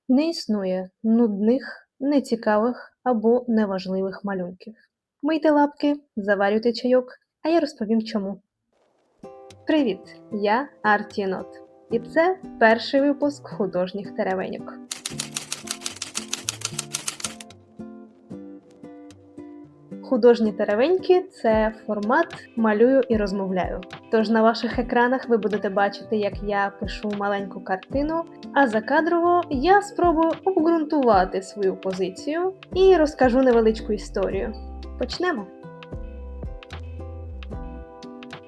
Не існує нудних, нецікавих або неважливих малюнків. Мийте лапки, заварюйте чайок, а я розповім чому. Привіт! Я Артінот. І це перший випуск художніх теревеньок. Художні теревеньки – це формат «малюю і розмовляю». Тож на ваших екранах ви будете бачити, як я пишу маленьку картину, а закадрово я спробую обґрунтувати свою позицію і розкажу невеличку історію. Почнемо!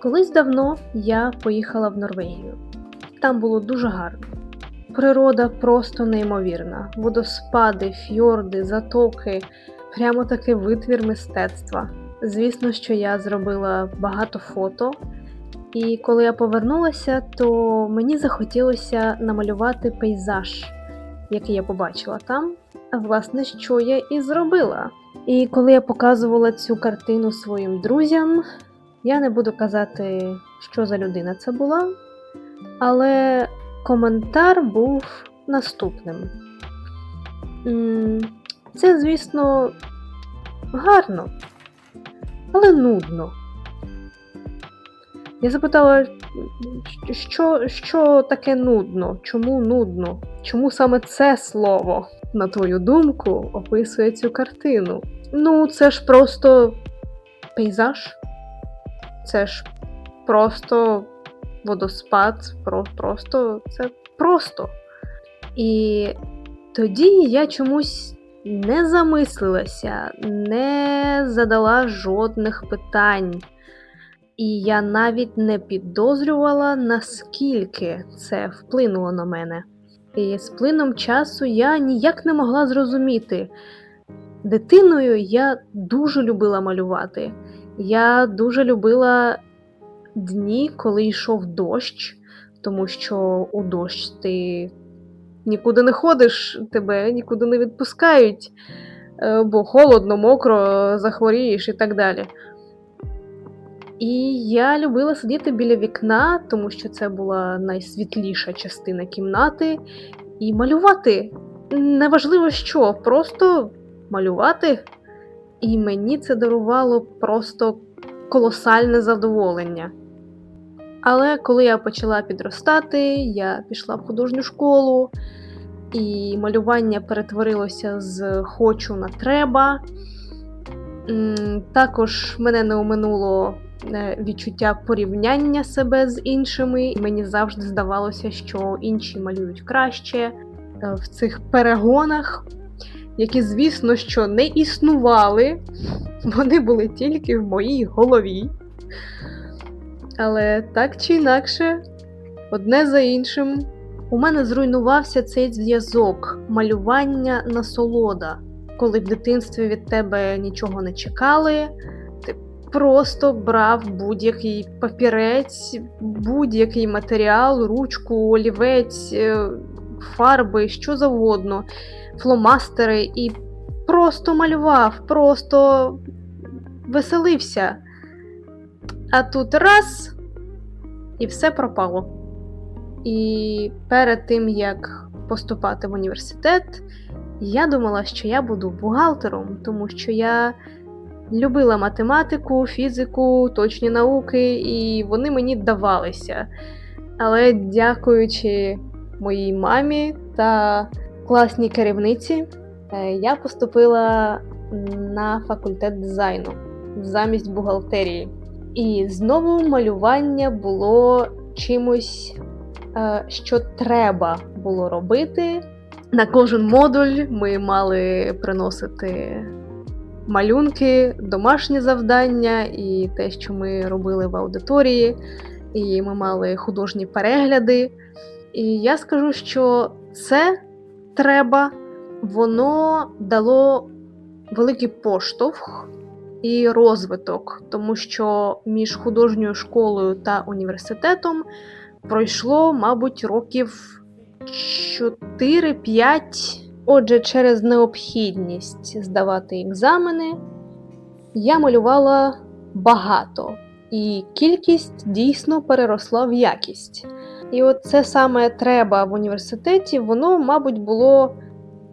Колись давно я поїхала в Норвегію. Там було дуже гарно. Природа просто неймовірна. Водоспади, фьорди, затоки – прямо такий витвір мистецтва. Звісно, що я зробила багато фото, і коли я повернулася, то мені захотілося намалювати пейзаж, який я побачила там, власне, що я і зробила. І коли я показувала цю картину своїм друзям, я не буду казати, що за людина це була, але коментар був наступним. Це, звісно, гарно, але нудно. Я запитала, що таке нудно? Чому нудно? Чому саме це слово, на твою думку, описує цю картину? Ну, це ж просто пейзаж. Це ж просто водоспад, це просто. І тоді я чомусь не замислилася, не задала жодних питань. І я навіть не підозрювала, наскільки це вплинуло на мене. І з плином часу я ніяк не могла зрозуміти. Дитиною я дуже любила малювати. Я дуже любила дні, коли йшов дощ, тому що у дощ ти нікуди не ходиш, тебе нікуди не відпускають, бо холодно, мокро, захворієш і так далі. І я любила сидіти біля вікна, тому що це була найсвітліша частина кімнати, і малювати. Неважливо що, просто малювати. І мені це дарувало просто колосальне задоволення. Але коли я почала підростати, я пішла в художню школу, і малювання перетворилося з «хочу» на «треба». Також мене не оминуло відчуття порівняння себе з іншими. Мені завжди здавалося, що інші малюють краще. В цих перегонах, які, звісно, що не існували, вони були тільки в моїй голові. Але так чи інакше, одне за іншим, у мене зруйнувався цей зв'язок малювання – насолода. Коли в дитинстві від тебе нічого не чекали, ти просто брав будь-який папірець, будь-який матеріал, ручку, олівець, фарби, що завгодно, фломастери і просто малював, просто веселився. А тут раз – і все пропало. І перед тим, як поступати в університет, я думала, що я буду бухгалтером, тому що я любила математику, фізику, точні науки, і вони мені давалися. Але дякуючи моїй мамі та класній керівниці, я поступила на факультет дизайну замість бухгалтерії. І знову малювання було чимось, що треба було робити. На кожен модуль ми мали приносити малюнки, домашні завдання і те, що ми робили в аудиторії, і ми мали художні перегляди. І я скажу, що це треба, воно дало великий поштовх і розвиток, тому що між художньою школою та університетом пройшло, мабуть, років 4-5. Отже, через необхідність здавати екзамени я малювала багато, і кількість дійсно переросла в якість. І от це саме треба в університеті, воно, мабуть, було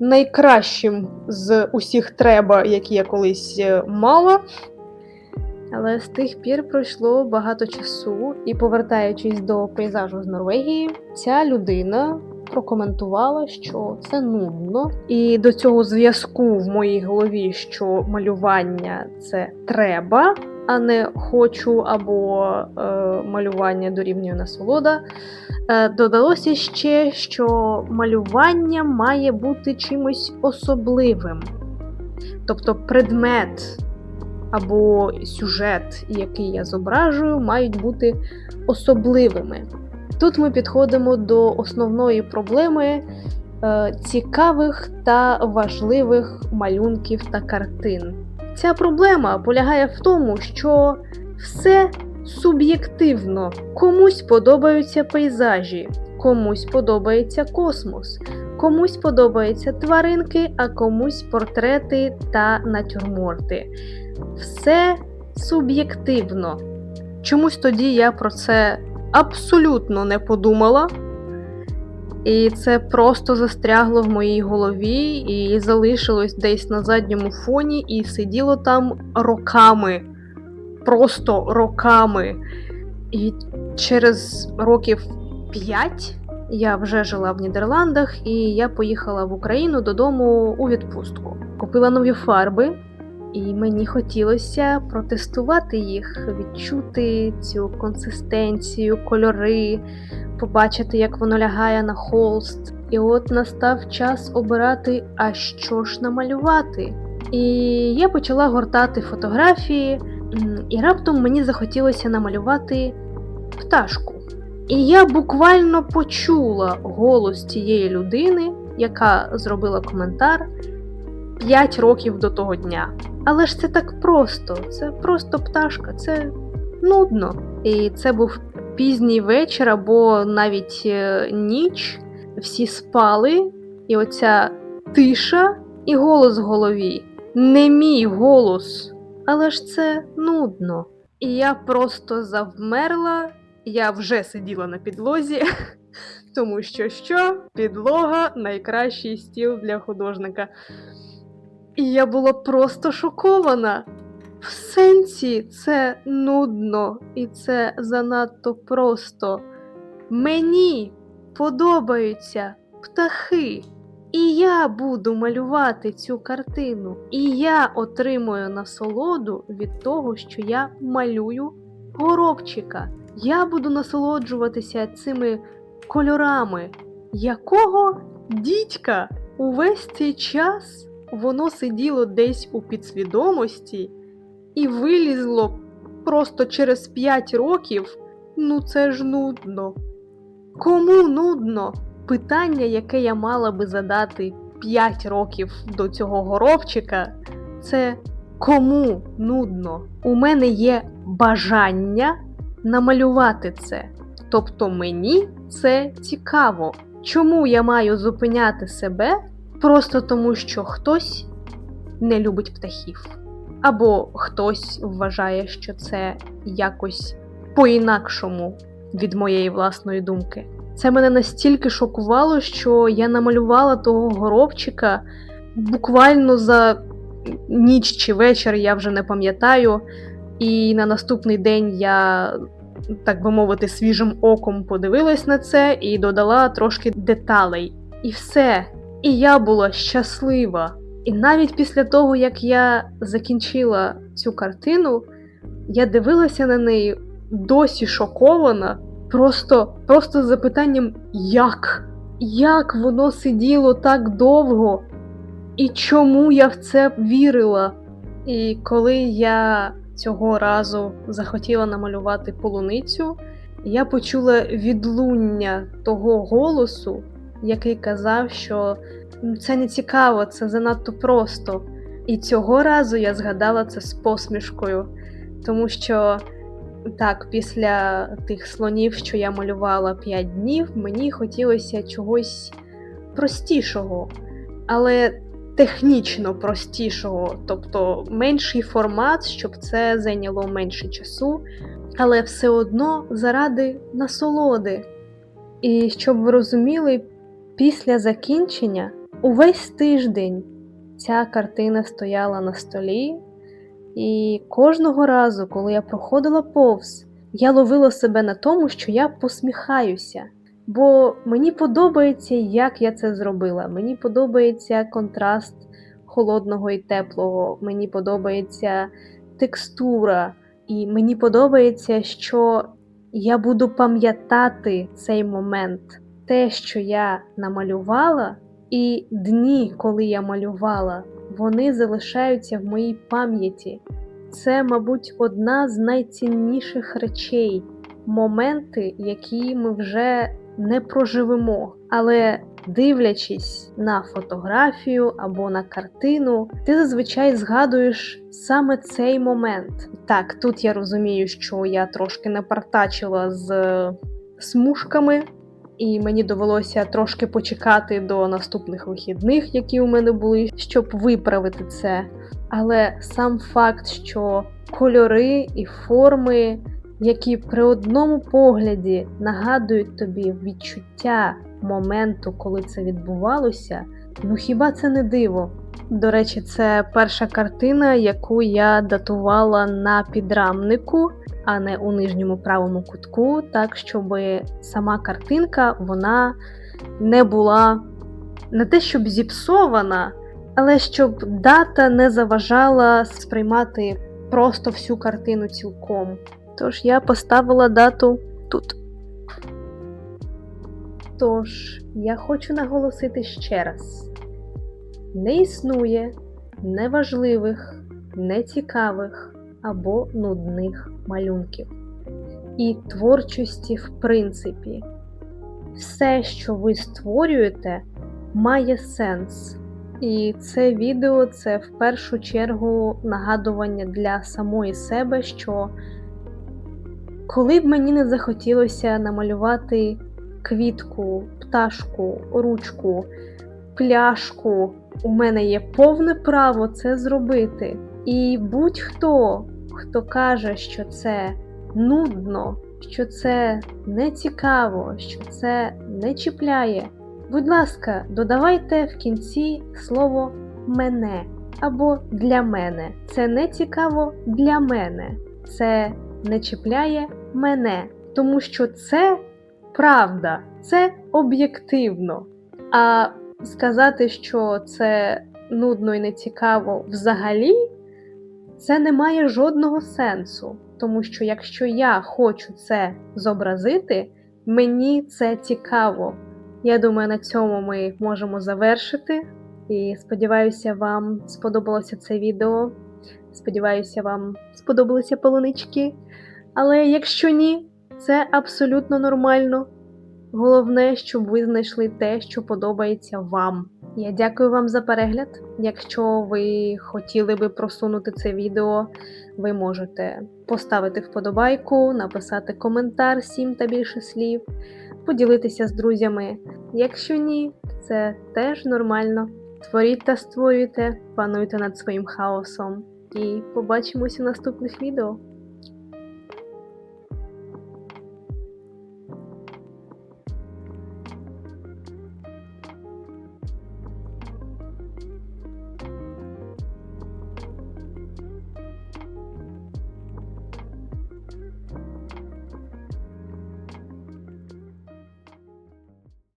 найкращим з усіх треба, які я колись мала. Але з тих пір пройшло багато часу, і повертаючись до пейзажу з Норвегії, ця людина прокоментувала, що це нудно. І до цього зв'язку в моїй голові, що малювання – це треба, а не хочу або малювання дорівнює насолода, додалося ще, що малювання має бути чимось особливим. Тобто предмет або сюжет, який я зображую, мають бути особливими. Тут ми підходимо до основної проблеми цікавих та важливих малюнків та картин. Ця проблема полягає в тому, що все суб'єктивно. Комусь подобаються пейзажі, комусь подобається космос, комусь подобаються тваринки, а комусь портрети та натюрморти. Все суб'єктивно. Чомусь тоді я про це абсолютно не подумала. І це просто застрягло в моїй голові і залишилось десь на задньому фоні і сиділо там роками. Просто роками. І через років 5 я вже жила в Нідерландах, і я поїхала в Україну додому у відпустку. Купила нові фарби, і мені хотілося протестувати їх, відчути цю консистенцію, кольори, побачити, як воно лягає на холст. І от настав час обирати, а що ж намалювати. І я почала гортати фотографії, і раптом мені захотілося намалювати пташку. І я буквально почула голос тієї людини, яка зробила коментар 5 років до того дня. Але ж це так просто, це просто пташка, це нудно. І це був пізній вечір або навіть ніч, всі спали, і оця тиша і голос в голові. Не мій голос, але ж це нудно. І я просто завмерла, я вже сиділа на підлозі, тому що підлога – найкращий стіл для художника. І я була просто шокована. В сенсі це нудно і це занадто просто. Мені подобаються птахи. І я буду малювати цю картину. І я отримую насолоду від того, що я малюю горобчика. Я буду насолоджуватися цими кольорами. Якого дідька? Увесь цей час воно сиділо десь у підсвідомості і вилізло просто через 5 років. Ну це ж нудно. Кому нудно? Питання, яке я мала би задати 5 років до цього горобчика, це кому нудно? У мене є бажання намалювати це. Тобто мені це цікаво. Чому я маю зупиняти себе? Просто тому, що хтось не любить птахів. Або хтось вважає, що це якось по-інакшому від моєї власної думки. Це мене настільки шокувало, що я намалювала того горобчика буквально за ніч чи вечір, я вже не пам'ятаю. І на наступний день я, так би мовити, свіжим оком подивилась на це і додала трошки деталей. І все. І я була щаслива. І навіть після того, як я закінчила цю картину, я дивилася на неї досі шокована, просто з запитанням «як?». Як воно сиділо так довго? І чому я в це вірила? І коли я цього разу захотіла намалювати полуницю, я почула відлуння того голосу, який казав, що це не цікаво, це занадто просто. І цього разу я згадала це з посмішкою, тому що так, після тих слонів, що я малювала 5 днів, мені хотілося чогось простішого, але технічно простішого, тобто менший формат, щоб це зайняло менше часу, але все одно заради насолоди. І щоб ви розуміли, після закінчення Увесь тиждень ця картина стояла на столі, і кожного разу, коли я проходила повз, я ловила себе на тому, що я посміхаюся. Бо мені подобається, як я це зробила. Мені подобається контраст холодного і теплого, мені подобається текстура, і мені подобається, що я буду пам'ятати цей момент. Те, що я намалювала, і дні, коли я малювала, вони залишаються в моїй пам'яті. Це, мабуть, одна з найцінніших речей, моменти, які ми вже не проживемо. Але дивлячись на фотографію або на картину, ти зазвичай згадуєш саме цей момент. Так, тут я розумію, що я трошки напартачила з смужками, і мені довелося трошки почекати до наступних вихідних, які у мене були, щоб виправити це. Але сам факт, що кольори і форми, які при одному погляді нагадують тобі відчуття моменту, коли це відбувалося, ну хіба це не диво? До речі, це перша картина, яку я датувала на підрамнику, а не у нижньому правому кутку, так, щоб сама картинка, вона не була не те, щоб зіпсована, але щоб дата не заважала сприймати просто всю картину цілком. Тож я поставила дату тут. Тож, я хочу наголосити ще раз. Не існує неважливих, нецікавих або нудних малюнків. І творчості в принципі. Все, що ви створюєте, має сенс. І це відео – це в першу чергу нагадування для самої себе, що коли б мені не захотілося намалювати квітку, пташку, ручку, пляшку, у мене є повне право це зробити. І будь-хто, хто каже, що це нудно, що це не цікаво, що це не чіпляє, будь ласка, додавайте в кінці слово «мене» або «для мене». Це не цікаво для мене. Це не чіпляє мене. Тому що це правда, це об'єктивно. А сказати, що це нудно і нецікаво взагалі, це не має жодного сенсу. Тому що якщо я хочу це зобразити, мені це цікаво. Я думаю, на цьому ми можемо завершити. І сподіваюся, вам сподобалося це відео. Сподіваюся, вам сподобалися полунички. Але якщо ні, це абсолютно нормально. Головне, щоб ви знайшли те, що подобається вам. Я дякую вам за перегляд. Якщо ви хотіли би просунути це відео, ви можете поставити вподобайку, написати коментар 7 та більше слів, поділитися з друзями. Якщо ні, це теж нормально. Творіть та створюйте, пануйте над своїм хаосом. І побачимось у наступних відео.